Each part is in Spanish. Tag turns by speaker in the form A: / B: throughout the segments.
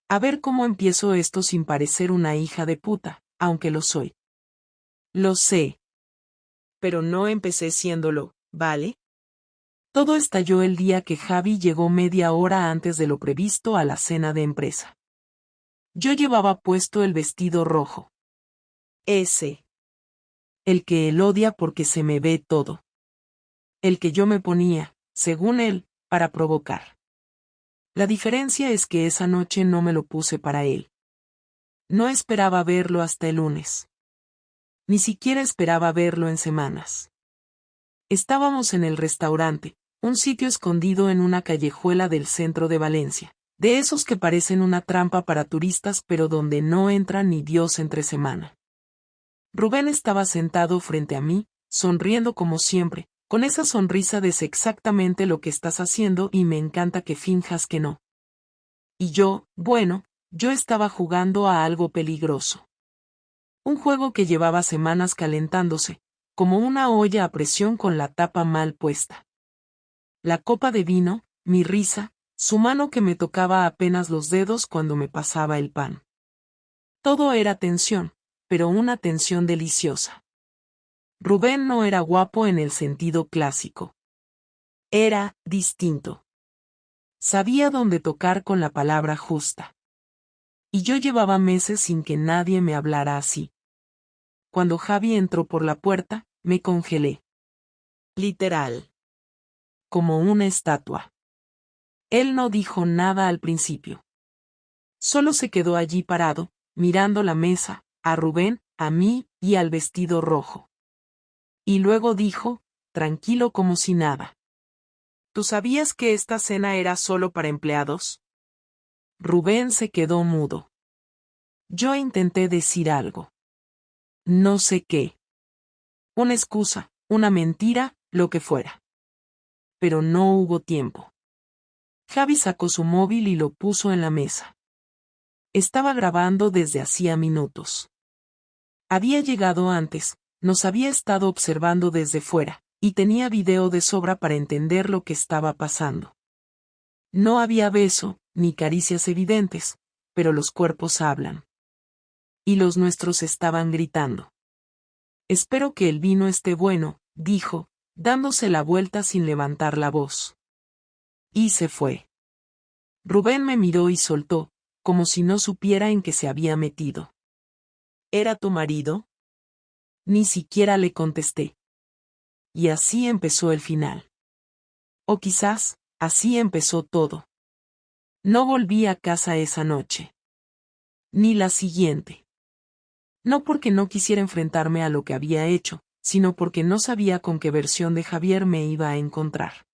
A: A ver cómo empiezo esto sin parecer una hija de puta, aunque lo soy. Lo sé. Pero no empecé siéndolo, ¿vale? Todo estalló el día que Javi llegó media hora antes de lo previsto a la cena de empresa. Yo llevaba puesto el vestido rojo. Ese. El que él odia porque se me ve todo. El que yo me ponía, según él, para provocar. La diferencia es que esa noche no me lo puse para él. No esperaba verlo hasta el lunes. Ni siquiera esperaba verlo en semanas. Estábamos en el restaurante, un sitio escondido en una callejuela del centro de Valencia, de esos que parecen una trampa para turistas pero donde no entra ni Dios entre semana. Rubén estaba sentado frente a mí, sonriendo como siempre, con esa sonrisa de sé exactamente lo que estás haciendo y me encanta que finjas que no. Y yo, bueno, yo estaba jugando a algo peligroso. Un juego que llevaba semanas calentándose, como una olla a presión con la tapa mal puesta. La copa de vino, mi risa, su mano que me tocaba apenas los dedos cuando me pasaba el pan. Todo era tensión, pero una tensión deliciosa. Rubén no era guapo en el sentido clásico. Era distinto. Sabía dónde tocar con la palabra justa. Y yo llevaba meses sin que nadie me hablara así. Cuando Javi entró por la puerta, me congelé. Literal. Como una estatua. Él no dijo nada al principio. Solo se quedó allí parado, mirando la mesa, a Rubén, a mí y al vestido rojo. Y luego dijo, tranquilo como si nada. ¿Tú sabías que esta cena era solo para empleados? Rubén se quedó mudo. Yo intenté decir algo. No sé qué. Una excusa, una mentira, lo que fuera. Pero no hubo tiempo. Javi sacó su móvil y lo puso en la mesa. Estaba grabando desde hacía minutos. Había llegado antes, nos había estado observando desde fuera, y tenía video de sobra para entender lo que estaba pasando. No había beso, ni caricias evidentes, pero los cuerpos hablan. Y los nuestros estaban gritando. Espero que el vino esté bueno, dijo, dándose la vuelta sin levantar la voz. Y se fue. Rubén me miró y soltó, como si no supiera en qué se había metido. ¿Era tu marido? Ni siquiera le contesté. Y así empezó el final. O quizás, así empezó todo. No volví a casa esa noche. Ni la siguiente. No porque no quisiera enfrentarme a lo que había hecho, sino porque no sabía con qué versión de Javier me iba a encontrar.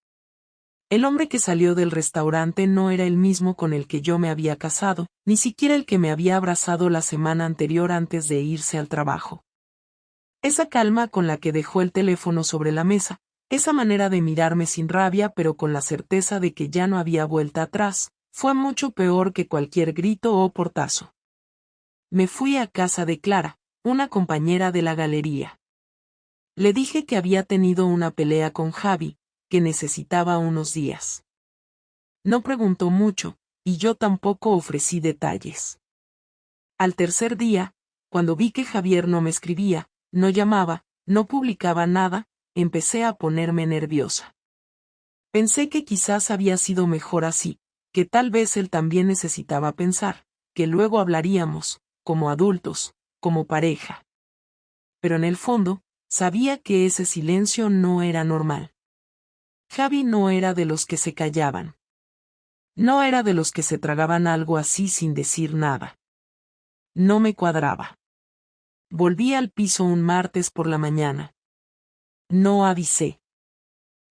A: El hombre que salió del restaurante no era el mismo con el que yo me había casado, ni siquiera el que me había abrazado la semana anterior antes de irse al trabajo. Esa calma con la que dejó el teléfono sobre la mesa, esa manera de mirarme sin rabia pero con la certeza de que ya no había vuelta atrás, fue mucho peor que cualquier grito o portazo. Me fui a casa de Clara, una compañera de la galería. Le dije que había tenido una pelea con Javi, que necesitaba unos días. No preguntó mucho, y yo tampoco ofrecí detalles. Al tercer día, cuando vi que Javier no me escribía, no llamaba, no publicaba nada, empecé a ponerme nerviosa. Pensé que quizás había sido mejor así, que tal vez él también necesitaba pensar, que luego hablaríamos, como adultos, como pareja. Pero en el fondo, sabía que ese silencio no era normal. Javi no era de los que se callaban. No era de los que se tragaban algo así sin decir nada. No me cuadraba. Volví al piso un martes por la mañana. No avisé.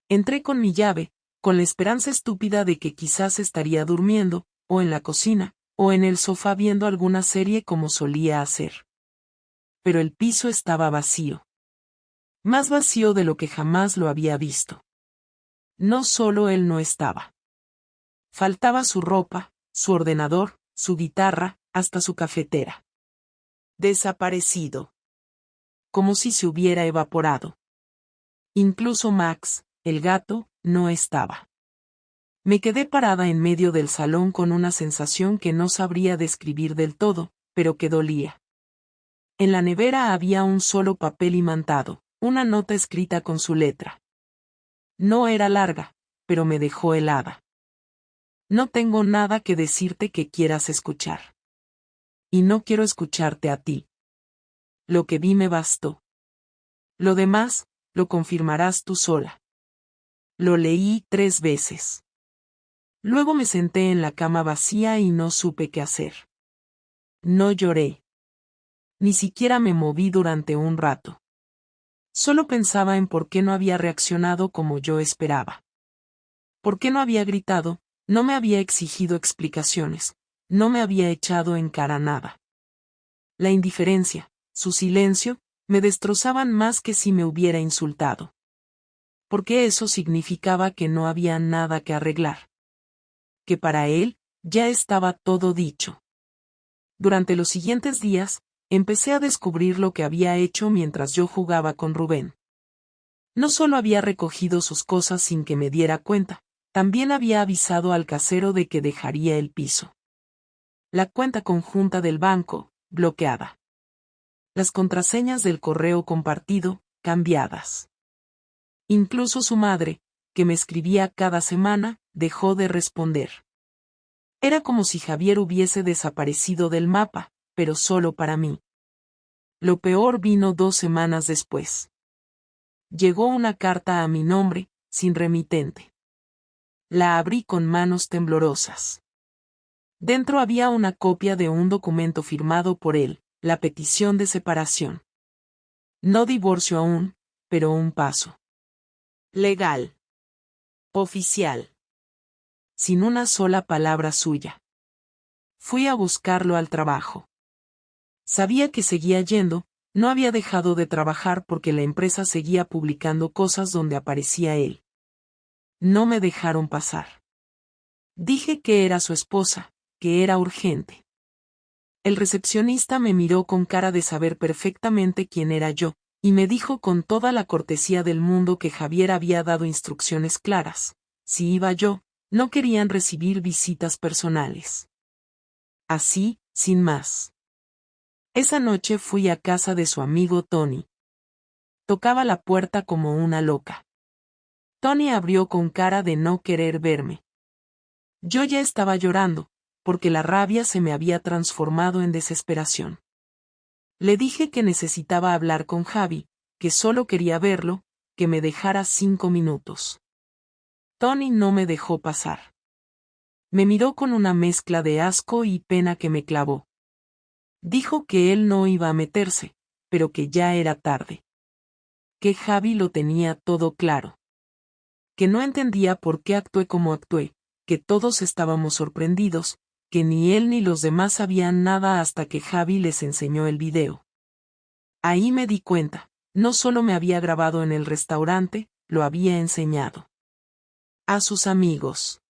A: Entré con mi llave, con la esperanza estúpida de que quizás estaría durmiendo, o en la cocina, o en el sofá viendo alguna serie como solía hacer. Pero el piso estaba vacío. Más vacío de lo que jamás lo había visto. No solo él no estaba. Faltaba su ropa, su ordenador, su guitarra, hasta su cafetera. Desaparecido. Como si se hubiera evaporado. Incluso Max, el gato, no estaba. Me quedé parada en medio del salón con una sensación que no sabría describir del todo, pero que dolía. En la nevera había un solo papel imantado, una nota escrita con su letra. No era larga, pero me dejó helada. No tengo nada que decirte que quieras escuchar. Y no quiero escucharte a ti. Lo que vi me bastó. Lo demás, lo confirmarás tú sola. Lo leí 3 veces. Luego me senté en la cama vacía y no supe qué hacer. No lloré. Ni siquiera me moví durante un rato. Solo pensaba en por qué no había reaccionado como yo esperaba. ¿Por qué no había gritado? No me había exigido explicaciones. No me había echado en cara nada. La indiferencia, su silencio, me destrozaban más que si me hubiera insultado. Porque eso significaba que no había nada que arreglar. Que para él, ya estaba todo dicho. Durante los siguientes días, empecé a descubrir lo que había hecho mientras yo jugaba con Rubén. No solo había recogido sus cosas sin que me diera cuenta, también había avisado al casero de que dejaría el piso. La cuenta conjunta del banco, bloqueada. Las contraseñas del correo compartido, cambiadas. Incluso su madre, que me escribía cada semana, dejó de responder. Era como si Javier hubiese desaparecido del mapa, pero solo para mí. Lo peor vino 2 semanas después. Llegó una carta a mi nombre, sin remitente. La abrí con manos temblorosas. Dentro había una copia de un documento firmado por él, la petición de separación. No divorcio aún, pero un paso. Legal. Oficial. Sin una sola palabra suya. Fui a buscarlo al trabajo. Sabía que seguía yendo, no había dejado de trabajar porque la empresa seguía publicando cosas donde aparecía él. No me dejaron pasar. Dije que era su esposa, que era urgente. El recepcionista me miró con cara de saber perfectamente quién era yo, y me dijo con toda la cortesía del mundo que Javier había dado instrucciones claras. Si iba yo, no querían recibir visitas personales. Así, sin más. Esa noche fui a casa de su amigo Tony. Tocaba la puerta como una loca. Tony abrió con cara de no querer verme. Yo ya estaba llorando, porque la rabia se me había transformado en desesperación. Le dije que necesitaba hablar con Javi, que solo quería verlo, que me dejara 5 minutos. Tony no me dejó pasar. Me miró con una mezcla de asco y pena que me clavó. Dijo que él no iba a meterse, pero que ya era tarde. Que Javi lo tenía todo claro. Que no entendía por qué actué como actué, que todos estábamos sorprendidos, que ni él ni los demás sabían nada hasta que Javi les enseñó el video. Ahí me di cuenta, no solo me había grabado en el restaurante, lo había enseñado. A sus amigos.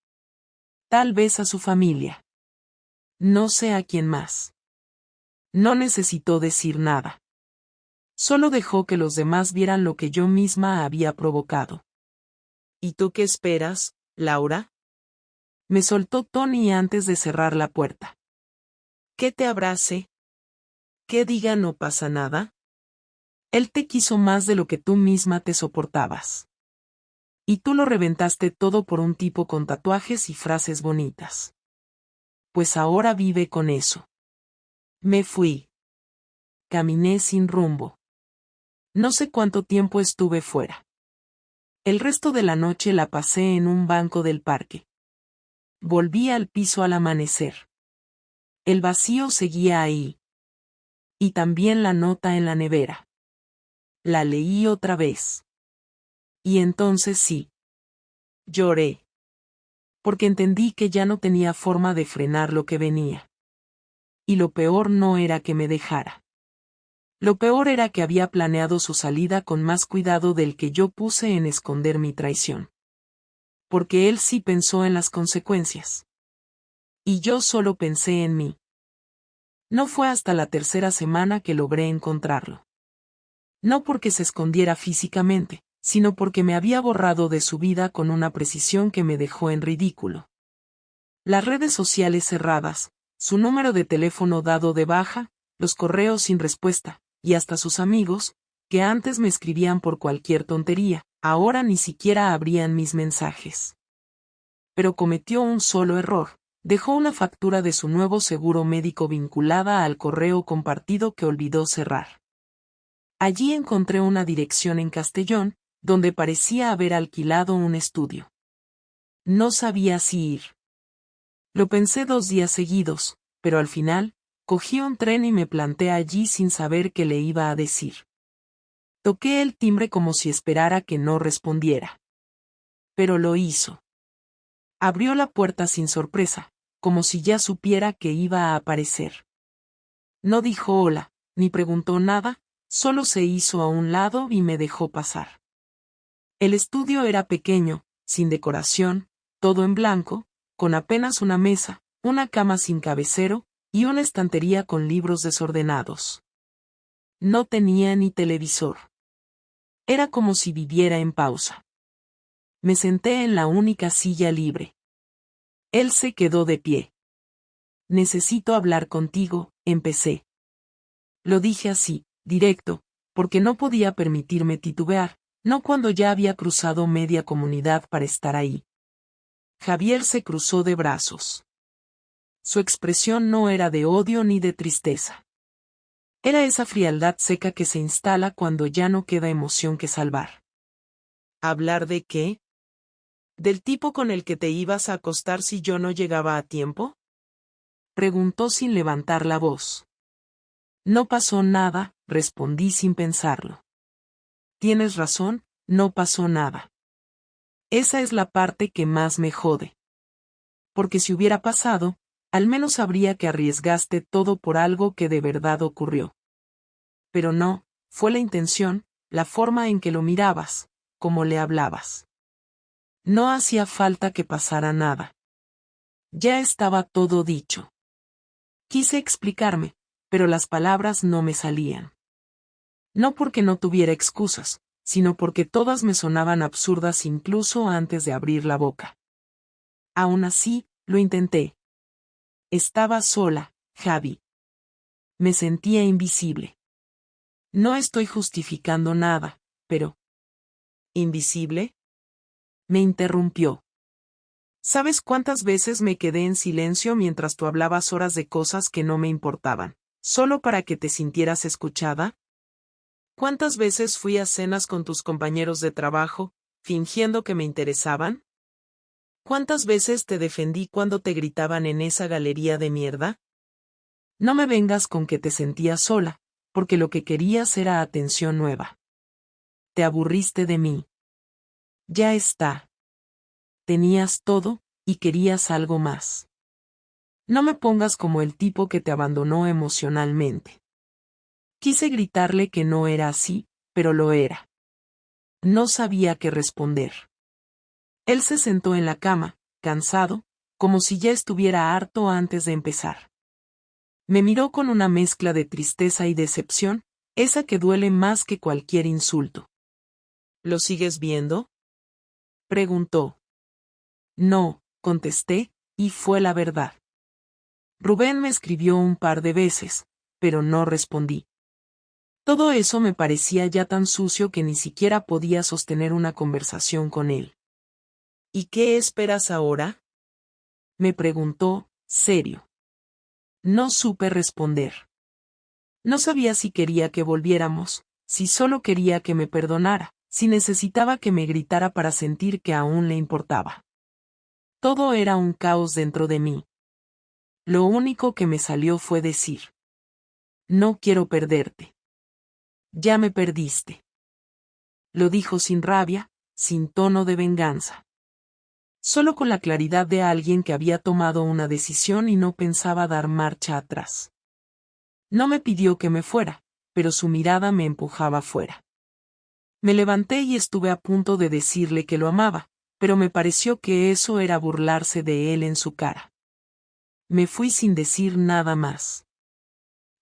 A: Tal vez a su familia. No sé a quién más. No necesitó decir nada. Solo dejó que los demás vieran lo que yo misma había provocado. ¿Y tú qué esperas, Laura? Me soltó Tony antes de cerrar la puerta. ¿Qué te abrace? ¿Qué diga no pasa nada? Él te quiso más de lo que tú misma te soportabas. Y tú lo reventaste todo por un tipo con tatuajes y frases bonitas. Pues ahora vive con eso. Me fui. Caminé sin rumbo. No sé cuánto tiempo estuve fuera. El resto de la noche la pasé en un banco del parque. Volví al piso al amanecer. El vacío seguía ahí. Y también la nota en la nevera. La leí otra vez. Y entonces sí. Lloré. Porque entendí que ya no tenía forma de frenar lo que venía. Y lo peor no era que me dejara. Lo peor era que había planeado su salida con más cuidado del que yo puse en esconder mi traición. Porque él sí pensó en las consecuencias. Y yo solo pensé en mí. No fue hasta la 3ª semana que logré encontrarlo. No porque se escondiera físicamente, sino porque me había borrado de su vida con una precisión que me dejó en ridículo. Las redes sociales cerradas, su número de teléfono dado de baja, los correos sin respuesta, y hasta sus amigos, que antes me escribían por cualquier tontería, ahora ni siquiera abrían mis mensajes. Pero cometió un solo error. Dejó una factura de su nuevo seguro médico vinculada al correo compartido que olvidó cerrar. Allí encontré una dirección en Castellón, donde parecía haber alquilado un estudio. No sabía si ir. Lo pensé 2 días seguidos, pero al final, cogí un tren y me planté allí sin saber qué le iba a decir. Toqué el timbre como si esperara que no respondiera. Pero lo hizo. Abrió la puerta sin sorpresa, como si ya supiera que iba a aparecer. No dijo hola, ni preguntó nada, solo se hizo a un lado y me dejó pasar. El estudio era pequeño, sin decoración, todo en blanco, con apenas una mesa, una cama sin cabecero, y una estantería con libros desordenados. No tenía ni televisor. Era como si viviera en pausa. Me senté en la única silla libre. Él se quedó de pie. Necesito hablar contigo, empecé. Lo dije así, directo, porque no podía permitirme titubear, no cuando ya había cruzado media comunidad para estar ahí. Javier se cruzó de brazos. Su expresión no era de odio ni de tristeza. Era esa frialdad seca que se instala cuando ya no queda emoción que salvar. ¿Hablar de qué? ¿Del tipo con el que te ibas a acostar si yo no llegaba a tiempo? Preguntó sin levantar la voz. No pasó nada, respondí sin pensarlo. Tienes razón, no pasó nada. Esa es la parte que más me jode. Porque si hubiera pasado, al menos sabría que arriesgaste todo por algo que de verdad ocurrió. Pero no, fue la intención, la forma en que lo mirabas, cómo le hablabas. No hacía falta que pasara nada. Ya estaba todo dicho. Quise explicarme, pero las palabras no me salían. No porque no tuviera excusas, sino porque todas me sonaban absurdas incluso antes de abrir la boca. Aún así, lo intenté. Estaba sola, Javi. Me sentía invisible. No estoy justificando nada, pero... ¿Invisible? Me interrumpió. ¿Sabes cuántas veces me quedé en silencio mientras tú hablabas horas de cosas que no me importaban, solo para que te sintieras escuchada? ¿Cuántas veces fui a cenas con tus compañeros de trabajo, fingiendo que me interesaban? ¿Cuántas veces te defendí cuando te gritaban en esa galería de mierda? No me vengas con que te sentías sola, porque lo que querías era atención nueva. Te aburriste de mí. Ya está. Tenías todo, y querías algo más. No me pongas como el tipo que te abandonó emocionalmente. Quise gritarle que no era así, pero lo era. No sabía qué responder. Él se sentó en la cama, cansado, como si ya estuviera harto antes de empezar. Me miró con una mezcla de tristeza y decepción, esa que duele más que cualquier insulto. ¿Lo sigues viendo? Preguntó. No, contesté, y fue la verdad. Rubén me escribió un par de veces, pero no respondí. Todo eso me parecía ya tan sucio que ni siquiera podía sostener una conversación con él. ¿Y qué esperas ahora? Me preguntó, serio. No supe responder. No sabía si quería que volviéramos, si solo quería que me perdonara, si necesitaba que me gritara para sentir que aún le importaba. Todo era un caos dentro de mí. Lo único que me salió fue decir: no quiero perderte. Ya me perdiste. Lo dijo sin rabia, sin tono de venganza. Solo con la claridad de alguien que había tomado una decisión y no pensaba dar marcha atrás. No me pidió que me fuera, pero su mirada me empujaba fuera. Me levanté y estuve a punto de decirle que lo amaba, pero me pareció que eso era burlarse de él en su cara. Me fui sin decir nada más.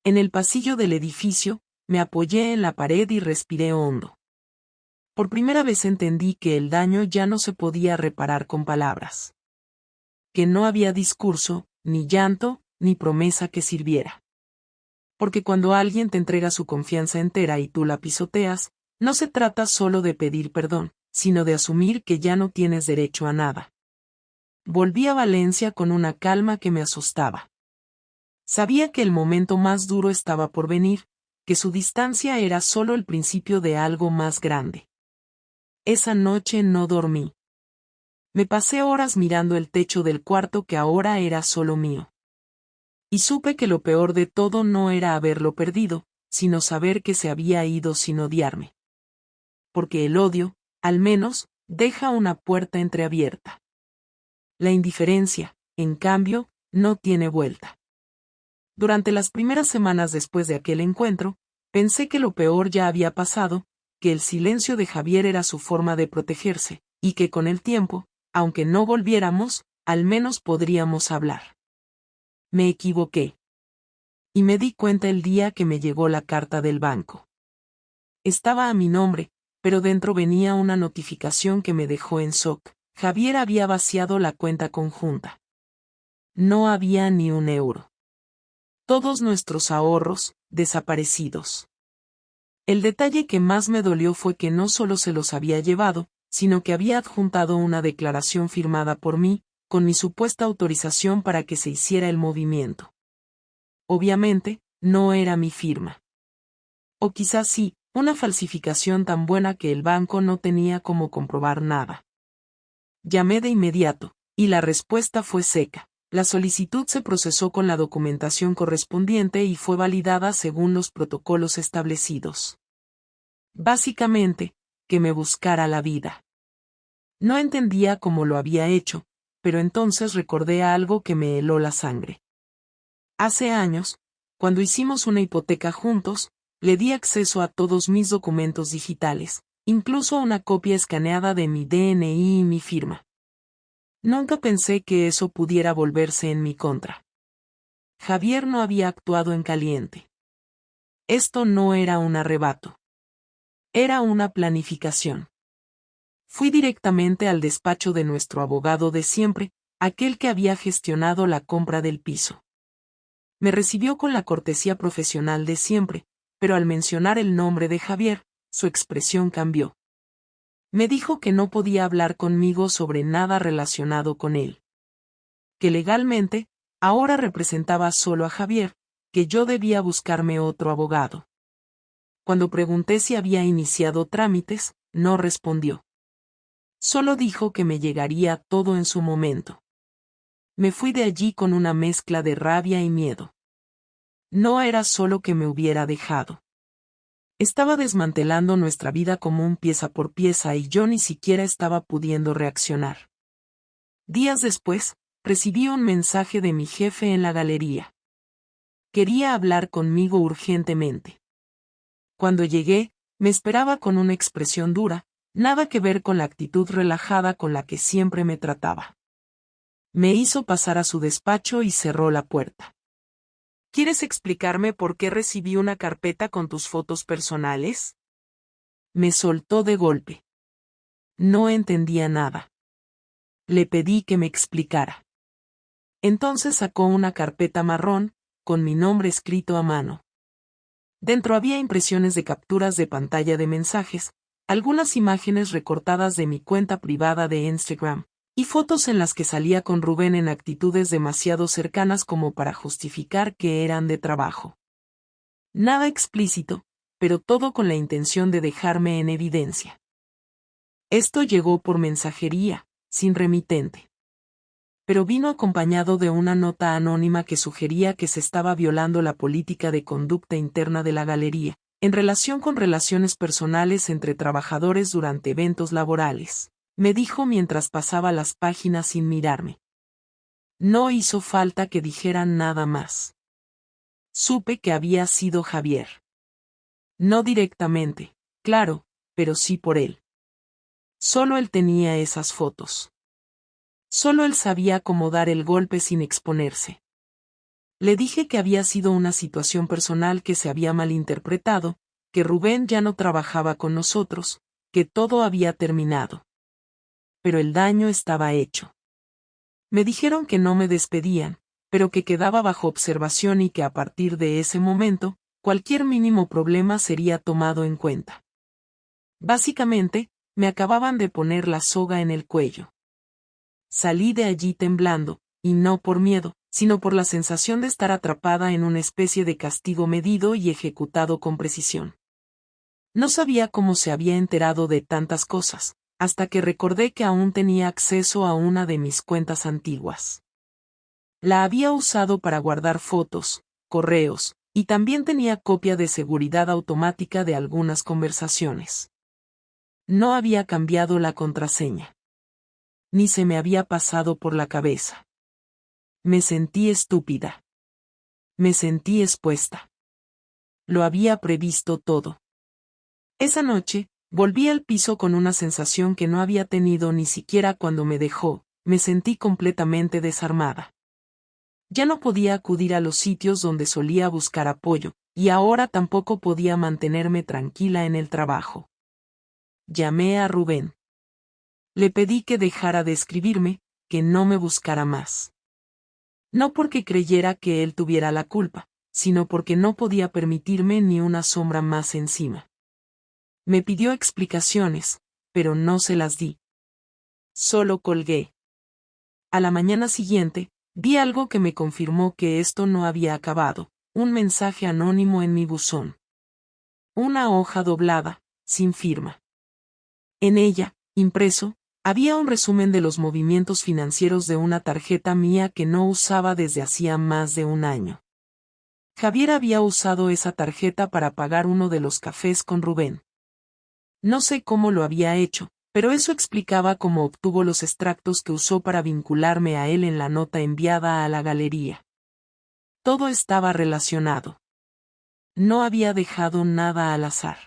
A: En el pasillo del edificio, me apoyé en la pared y respiré hondo. Por primera vez entendí que el daño ya no se podía reparar con palabras. Que no había discurso, ni llanto, ni promesa que sirviera. Porque cuando alguien te entrega su confianza entera y tú la pisoteas, no se trata solo de pedir perdón, sino de asumir que ya no tienes derecho a nada. Volví a Valencia con una calma que me asustaba. Sabía que el momento más duro estaba por venir, que su distancia era solo el principio de algo más grande. Esa noche no dormí. Me pasé horas mirando el techo del cuarto que ahora era solo mío. Y supe que lo peor de todo no era haberlo perdido, sino saber que se había ido sin odiarme. Porque el odio, al menos, deja una puerta entreabierta. La indiferencia, en cambio, no tiene vuelta. Durante las primeras semanas después de aquel encuentro, pensé que lo peor ya había pasado, que el silencio de Javier era su forma de protegerse, y que con el tiempo, aunque no volviéramos, al menos podríamos hablar. Me equivoqué. Y me di cuenta el día que me llegó la carta del banco. Estaba a mi nombre, pero dentro venía una notificación que me dejó en shock. Javier había vaciado la cuenta conjunta. No había ni un euro. Todos nuestros ahorros, desaparecidos. El detalle que más me dolió fue que no solo se los había llevado, sino que había adjuntado una declaración firmada por mí, con mi supuesta autorización para que se hiciera el movimiento. Obviamente, no era mi firma. O quizás sí, una falsificación tan buena que el banco no tenía cómo comprobar nada. Llamé de inmediato, y la respuesta fue seca. La solicitud se procesó con la documentación correspondiente y fue validada según los protocolos establecidos. Básicamente, que me buscara la vida. No entendía cómo lo había hecho, pero entonces recordé algo que me heló la sangre. Hace años, cuando hicimos una hipoteca juntos, le di acceso a todos mis documentos digitales, incluso una copia escaneada de mi DNI y mi firma. Nunca pensé que eso pudiera volverse en mi contra. Javier no había actuado en caliente. Esto no era un arrebato. Era una planificación. Fui directamente al despacho de nuestro abogado de siempre, aquel que había gestionado la compra del piso. Me recibió con la cortesía profesional de siempre, pero al mencionar el nombre de Javier, su expresión cambió. Me dijo que no podía hablar conmigo sobre nada relacionado con él. Que legalmente, ahora representaba solo a Javier, que yo debía buscarme otro abogado. Cuando pregunté si había iniciado trámites, no respondió. Solo dijo que me llegaría todo en su momento. Me fui de allí con una mezcla de rabia y miedo. No era solo que me hubiera dejado. Estaba desmantelando nuestra vida común pieza por pieza y yo ni siquiera estaba pudiendo reaccionar. Días después, recibí un mensaje de mi jefe en la galería. Quería hablar conmigo urgentemente. Cuando llegué, me esperaba con una expresión dura, nada que ver con la actitud relajada con la que siempre me trataba. Me hizo pasar a su despacho y cerró la puerta. ¿Quieres explicarme por qué recibí una carpeta con tus fotos personales? Me soltó de golpe. No entendía nada. Le pedí que me explicara. Entonces sacó una carpeta marrón, con mi nombre escrito a mano. Dentro había impresiones de capturas de pantalla de mensajes, algunas imágenes recortadas de mi cuenta privada de Instagram, y fotos en las que salía con Rubén en actitudes demasiado cercanas como para justificar que eran de trabajo. Nada explícito, pero todo con la intención de dejarme en evidencia. Esto llegó por mensajería, sin remitente. Pero vino acompañado de una nota anónima que sugería que se estaba violando la política de conducta interna de la galería, en relación con relaciones personales entre trabajadores durante eventos laborales. Me dijo mientras pasaba las páginas sin mirarme. No hizo falta que dijeran nada más. Supe que había sido Javier. No directamente, claro, pero sí por él. Solo él tenía esas fotos. Solo él sabía cómo dar el golpe sin exponerse. Le dije que había sido una situación personal que se había malinterpretado, que Rubén ya no trabajaba con nosotros, que todo había terminado. Pero el daño estaba hecho. Me dijeron que no me despedían, pero que quedaba bajo observación y que a partir de ese momento, cualquier mínimo problema sería tomado en cuenta. Básicamente, me acababan de poner la soga en el cuello. Salí de allí temblando, y no por miedo, sino por la sensación de estar atrapada en una especie de castigo medido y ejecutado con precisión. No sabía cómo se había enterado de tantas cosas, hasta que recordé que aún tenía acceso a una de mis cuentas antiguas. La había usado para guardar fotos, correos, y también tenía copia de seguridad automática de algunas conversaciones. No había cambiado la contraseña. Ni se me había pasado por la cabeza. Me sentí estúpida. Me sentí expuesta. Lo había previsto todo. Esa noche, volví al piso con una sensación que no había tenido ni siquiera cuando me dejó. Me sentí completamente desarmada. Ya no podía acudir a los sitios donde solía buscar apoyo, y ahora tampoco podía mantenerme tranquila en el trabajo. Llamé a Rubén. Le pedí que dejara de escribirme, que no me buscara más. No porque creyera que él tuviera la culpa, sino porque no podía permitirme ni una sombra más encima. Me pidió explicaciones, pero no se las di. Solo colgué. A la mañana siguiente, vi algo que me confirmó que esto no había acabado, un mensaje anónimo en mi buzón. Una hoja doblada, sin firma. En ella, impreso, había un resumen de los movimientos financieros de una tarjeta mía que no usaba desde hacía más de un año. Javier había usado esa tarjeta para pagar uno de los cafés con Rubén. No sé cómo lo había hecho, pero eso explicaba cómo obtuvo los extractos que usó para vincularme a él en la nota enviada a la galería. Todo estaba relacionado. No había dejado nada al azar.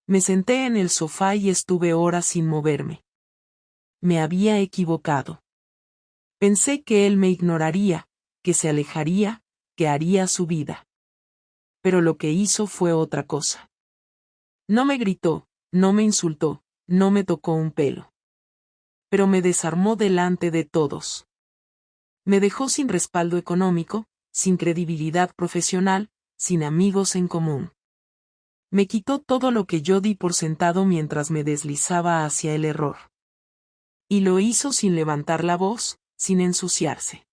A: Me senté en el sofá y estuve horas sin moverme. Me había equivocado. Pensé que él me ignoraría, que se alejaría, que haría su vida. Pero lo que hizo fue otra cosa. No me gritó, no me insultó, no me tocó un pelo. Pero me desarmó delante de todos. Me dejó sin respaldo económico, sin credibilidad profesional, sin amigos en común. Me quitó todo lo que yo di por sentado mientras me deslizaba hacia el error. Y lo hizo sin levantar la voz, sin ensuciarse.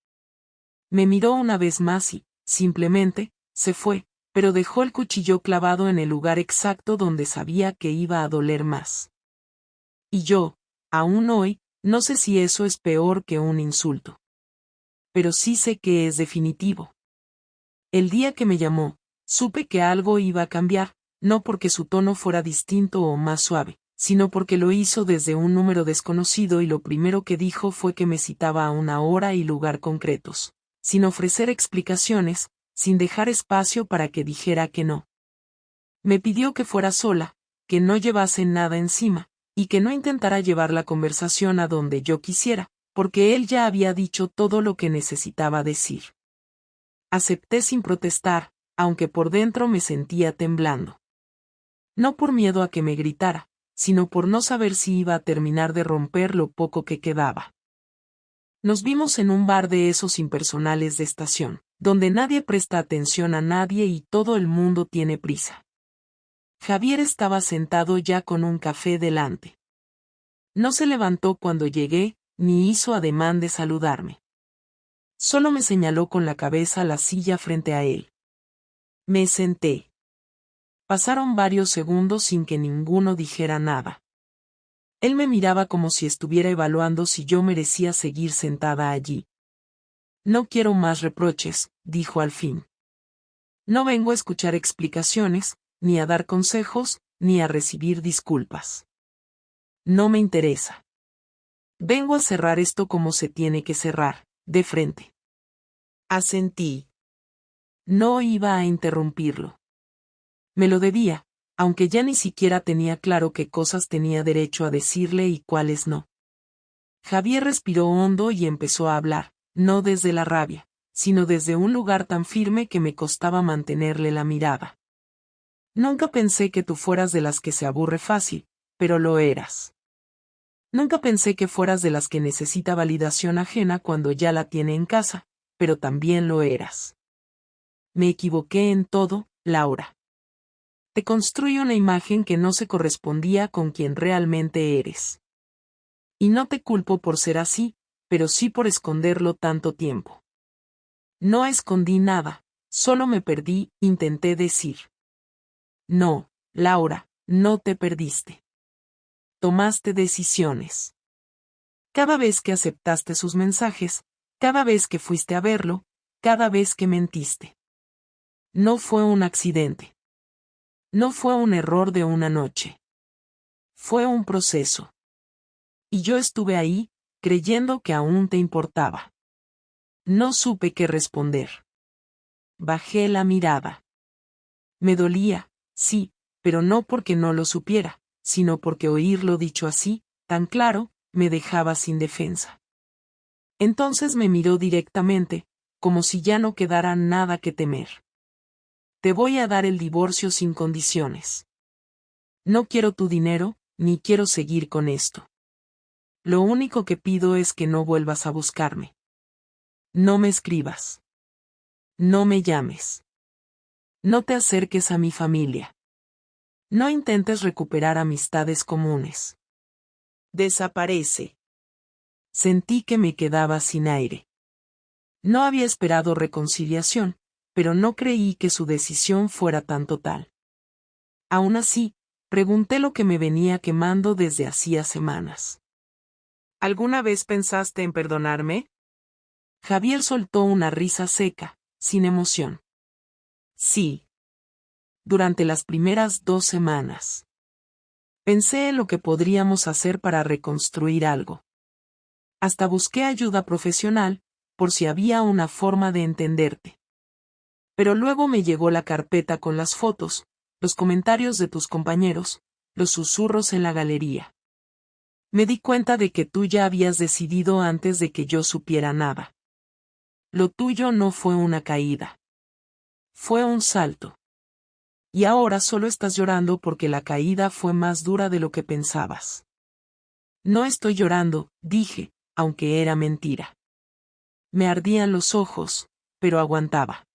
A: Me miró una vez más y, simplemente, se fue, pero dejó el cuchillo clavado en el lugar exacto donde sabía que iba a doler más. Y yo, aún hoy, no sé si eso es peor que un insulto. Pero sí sé que es definitivo. El día que me llamó, supe que algo iba a cambiar, no porque su tono fuera distinto o más suave, sino porque lo hizo desde un número desconocido y lo primero que dijo fue que me citaba a una hora y lugar concretos, sin ofrecer explicaciones, sin dejar espacio para que dijera que no. Me pidió que fuera sola, que no llevase nada encima, y que no intentara llevar la conversación a donde yo quisiera, porque él ya había dicho todo lo que necesitaba decir. Acepté sin protestar, aunque por dentro me sentía temblando. No por miedo a que me gritara, sino por no saber si iba a terminar de romper lo poco que quedaba. Nos vimos en un bar de esos impersonales de estación, donde nadie presta atención a nadie y todo el mundo tiene prisa. Javier estaba sentado ya con un café delante. No se levantó cuando llegué, ni hizo ademán de saludarme. Solo me señaló con la cabeza la silla frente a él. Me senté. Pasaron varios segundos sin que ninguno dijera nada. Él me miraba como si estuviera evaluando si yo merecía seguir sentada allí. No quiero más reproches, dijo al fin. No vengo a escuchar explicaciones, ni a dar consejos, ni a recibir disculpas. No me interesa. Vengo a cerrar esto como se tiene que cerrar, de frente. Asentí. No iba a interrumpirlo. Me lo debía, aunque ya ni siquiera tenía claro qué cosas tenía derecho a decirle y cuáles no. Javier respiró hondo y empezó a hablar, no desde la rabia, sino desde un lugar tan firme que me costaba mantenerle la mirada. Nunca pensé que tú fueras de las que se aburre fácil, pero lo eras. Nunca pensé que fueras de las que necesita validación ajena cuando ya la tiene en casa, pero también lo eras. Me equivoqué en todo, Laura. Te construí una imagen que no se correspondía con quien realmente eres. Y no te culpo por ser así, pero sí por esconderlo tanto tiempo. No escondí nada, solo me perdí, intenté decir. No, Laura, no te perdiste. Tomaste decisiones. Cada vez que aceptaste sus mensajes, cada vez que fuiste a verlo, cada vez que mentiste. No fue un accidente. No fue un error de una noche. Fue un proceso. Y yo estuve ahí, creyendo que aún te importaba. No supe qué responder. Bajé la mirada. Me dolía, sí, pero no porque no lo supiera, sino porque oírlo dicho así, tan claro, me dejaba sin defensa. Entonces me miró directamente, como si ya no quedara nada que temer. Te voy a dar el divorcio sin condiciones. No quiero tu dinero, ni quiero seguir con esto. Lo único que pido es que no vuelvas a buscarme. No me escribas. No me llames. No te acerques a mi familia. No intentes recuperar amistades comunes. Desaparece. Sentí que me quedaba sin aire. No había esperado reconciliación, pero no creí que su decisión fuera tan total. Aún así, pregunté lo que me venía quemando desde hacía semanas. ¿Alguna vez pensaste en perdonarme? Javier soltó una risa seca, sin emoción. Sí. Durante las primeras 2 semanas. Pensé en lo que podríamos hacer para reconstruir algo. Hasta busqué ayuda profesional, por si había una forma de entenderte. Pero luego me llegó la carpeta con las fotos, los comentarios de tus compañeros, los susurros en la galería. Me di cuenta de que tú ya habías decidido antes de que yo supiera nada. Lo tuyo no fue una caída. Fue un salto. Y ahora solo estás llorando porque la caída fue más dura de lo que pensabas. No estoy llorando, dije, aunque era mentira. Me ardían los ojos, pero aguantaba.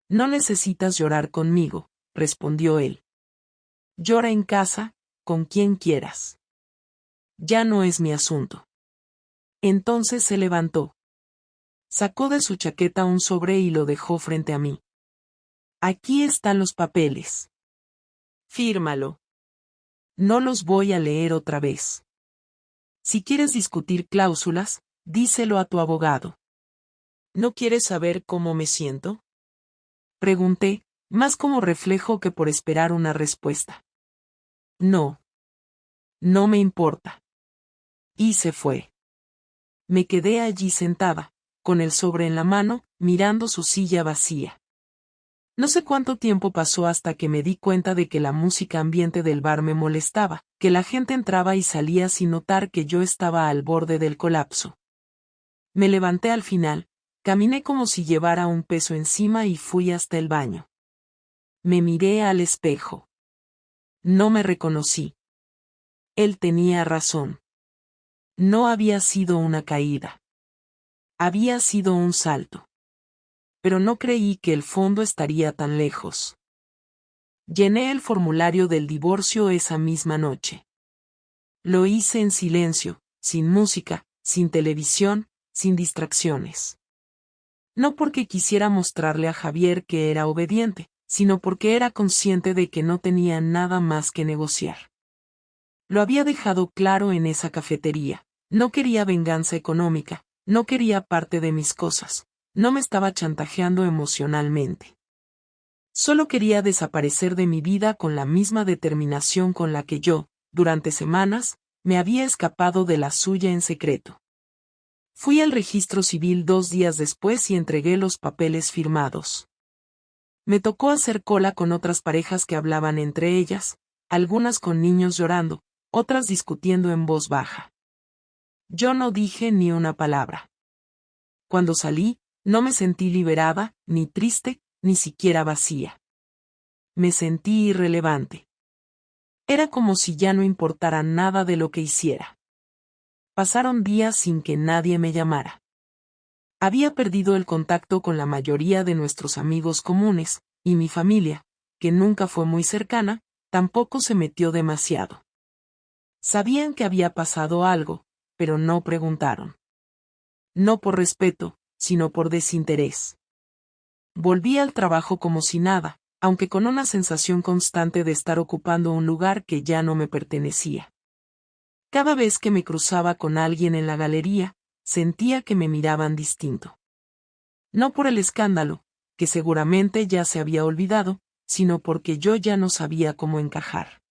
A: No necesitas llorar conmigo, respondió él. Llora en casa, con quien quieras. Ya no es mi asunto. Entonces se levantó. Sacó de su chaqueta un sobre y lo dejó frente a mí. Aquí están los papeles. Fírmalo. No los voy a leer otra vez. Si quieres discutir cláusulas, díselo a tu abogado. ¿No quieres saber cómo me siento? Pregunté, más como reflejo que por esperar una respuesta. No. No me importa. Y se fue. Me quedé allí sentada, con el sobre en la mano, mirando su silla vacía. No sé cuánto tiempo pasó hasta que me di cuenta de que la música ambiente del bar me molestaba, que la gente entraba y salía sin notar que yo estaba al borde del colapso. Me levanté al final, caminé como si llevara un peso encima y fui hasta el baño. Me miré al espejo. No me reconocí. Él tenía razón. No había sido una caída. Había sido un salto. Pero no creí que el fondo estaría tan lejos. Llené el formulario del divorcio esa misma noche. Lo hice en silencio, sin música, sin televisión, sin distracciones. No porque quisiera mostrarle a Javier que era obediente, sino porque era consciente de que no tenía nada más que negociar. Lo había dejado claro en esa cafetería. No quería venganza económica, no quería parte de mis cosas, no me estaba chantajeando emocionalmente. Solo quería desaparecer de mi vida con la misma determinación con la que yo, durante semanas, me había escapado de la suya en secreto. Fui al registro civil 2 días después y entregué los papeles firmados. Me tocó hacer cola con otras parejas que hablaban entre ellas, algunas con niños llorando, otras discutiendo en voz baja. Yo no dije ni una palabra. Cuando salí, no me sentí liberada, ni triste, ni siquiera vacía. Me sentí irrelevante. Era como si ya no importara nada de lo que hiciera. Pasaron días sin que nadie me llamara. Había perdido el contacto con la mayoría de nuestros amigos comunes, y mi familia, que nunca fue muy cercana, tampoco se metió demasiado. Sabían que había pasado algo, pero no preguntaron. No por respeto, sino por desinterés. Volví al trabajo como si nada, aunque con una sensación constante de estar ocupando un lugar que ya no me pertenecía. Cada vez que me cruzaba con alguien en la galería, sentía que me miraban distinto. No por el escándalo, que seguramente ya se había olvidado, sino porque yo ya no sabía cómo encajar.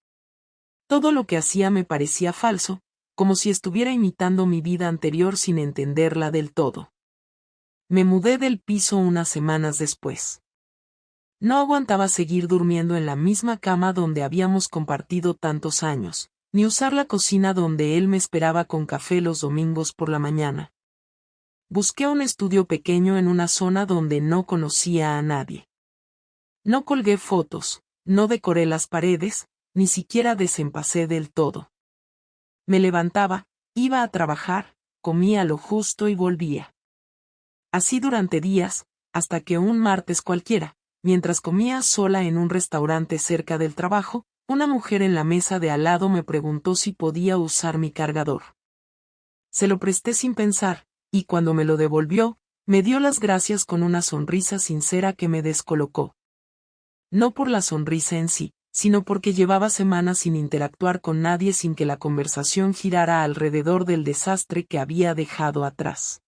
A: Todo lo que hacía me parecía falso, como si estuviera imitando mi vida anterior sin entenderla del todo. Me mudé del piso unas semanas después. No aguantaba seguir durmiendo en la misma cama donde habíamos compartido tantos años, ni usar la cocina donde él me esperaba con café los domingos por la mañana. Busqué un estudio pequeño en una zona donde no conocía a nadie. No colgué fotos, no decoré las paredes, ni siquiera desempacé del todo. Me levantaba, iba a trabajar, comía lo justo y volvía. Así durante días, hasta que un martes cualquiera, mientras comía sola en un restaurante cerca del trabajo, una mujer en la mesa de al lado me preguntó si podía usar mi cargador. Se lo presté sin pensar, y cuando me lo devolvió, me dio las gracias con una sonrisa sincera que me descolocó. No por la sonrisa en sí, sino porque llevaba semanas sin interactuar con nadie sin que la conversación girara alrededor del desastre que había dejado atrás.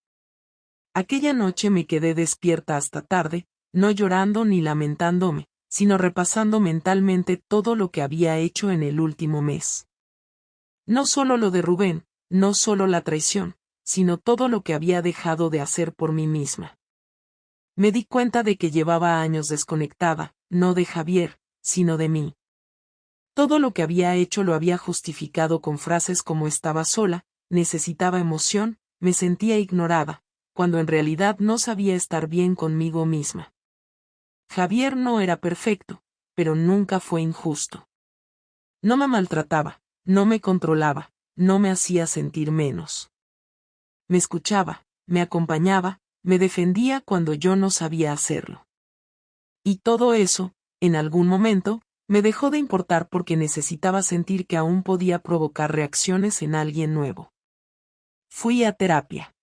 A: Aquella noche me quedé despierta hasta tarde, no llorando ni lamentándome, sino repasando mentalmente todo lo que había hecho en el último mes. No solo lo de Rubén, no solo la traición, sino todo lo que había dejado de hacer por mí misma. Me di cuenta de que llevaba años desconectada, no de Javier, sino de mí. Todo lo que había hecho lo había justificado con frases como estaba sola, necesitaba emoción, me sentía ignorada, cuando en realidad no sabía estar bien conmigo misma. Javier no era perfecto, pero nunca fue injusto. No me maltrataba, no me controlaba, no me hacía sentir menos. Me escuchaba, me acompañaba, me defendía cuando yo no sabía hacerlo. Y todo eso, en algún momento, me dejó de importar porque necesitaba sentir que aún podía provocar reacciones en alguien nuevo. Fui a terapia.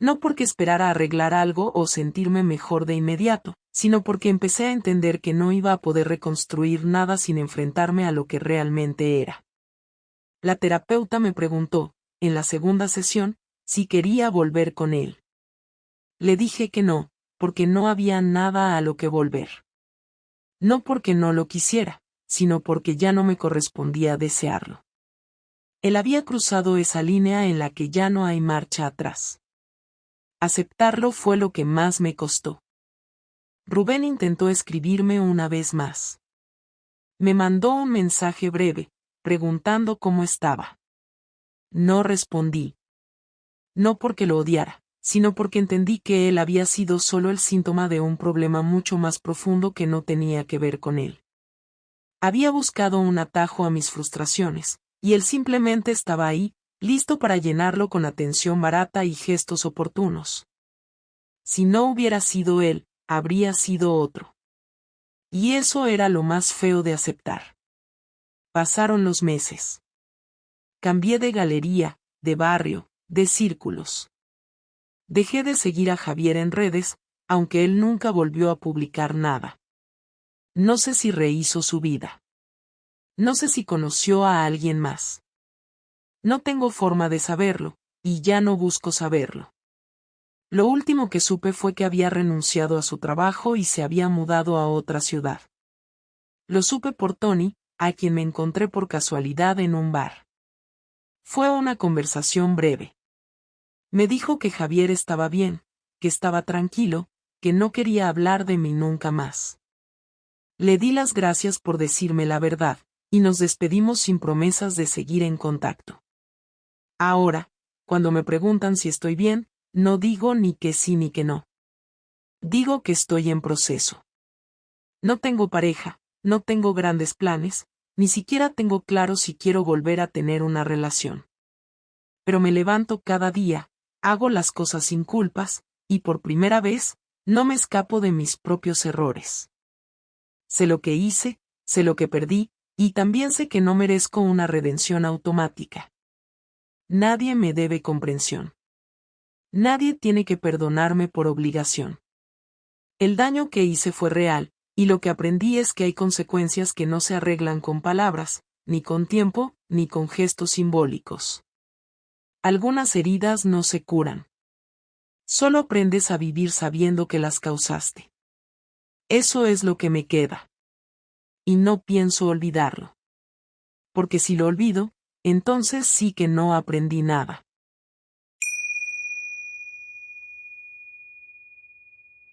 A: No porque esperara arreglar algo o sentirme mejor de inmediato, sino porque empecé a entender que no iba a poder reconstruir nada sin enfrentarme a lo que realmente era. La terapeuta me preguntó, en la segunda sesión, si quería volver con él. Le dije que no, porque no había nada a lo que volver. No porque no lo quisiera, sino porque ya no me correspondía desearlo. Él había cruzado esa línea en la que ya no hay marcha atrás. Aceptarlo fue lo que más me costó. Rubén intentó escribirme una vez más. Me mandó un mensaje breve, preguntando cómo estaba. No respondí. No porque lo odiara, sino porque entendí que él había sido solo el síntoma de un problema mucho más profundo que no tenía que ver con él. Había buscado un atajo a mis frustraciones, y él simplemente estaba ahí, listo para llenarlo con atención barata y gestos oportunos. Si no hubiera sido él, habría sido otro. Y eso era lo más feo de aceptar. Pasaron los meses. Cambié de galería, de barrio, de círculos. Dejé de seguir a Javier en redes, aunque él nunca volvió a publicar nada. No sé si rehizo su vida. No sé si conoció a alguien más. No tengo forma de saberlo, y ya no busco saberlo. Lo último que supe fue que había renunciado a su trabajo y se había mudado a otra ciudad. Lo supe por Tony, a quien me encontré por casualidad en un bar. Fue una conversación breve. Me dijo que Javier estaba bien, que estaba tranquilo, que no quería hablar de mí nunca más. Le di las gracias por decirme la verdad, y nos despedimos sin promesas de seguir en contacto. Ahora, cuando me preguntan si estoy bien, no digo ni que sí ni que no. Digo que estoy en proceso. No tengo pareja, no tengo grandes planes, Ni siquiera tengo claro si quiero volver a tener una relación. Pero me levanto cada día, hago las cosas sin culpas, y por primera vez, no me escapo de mis propios errores. Sé lo que hice, sé lo que perdí, y también sé que no merezco una redención automática. Nadie me debe comprensión. Nadie tiene que perdonarme por obligación. El daño que hice fue real, y lo que aprendí es que hay consecuencias que no se arreglan con palabras, ni con tiempo, ni con gestos simbólicos. Algunas heridas no se curan. Solo aprendes a vivir sabiendo que las causaste. Eso es lo que me queda. Y no pienso olvidarlo. Porque si lo olvido, entonces sí que no aprendí nada.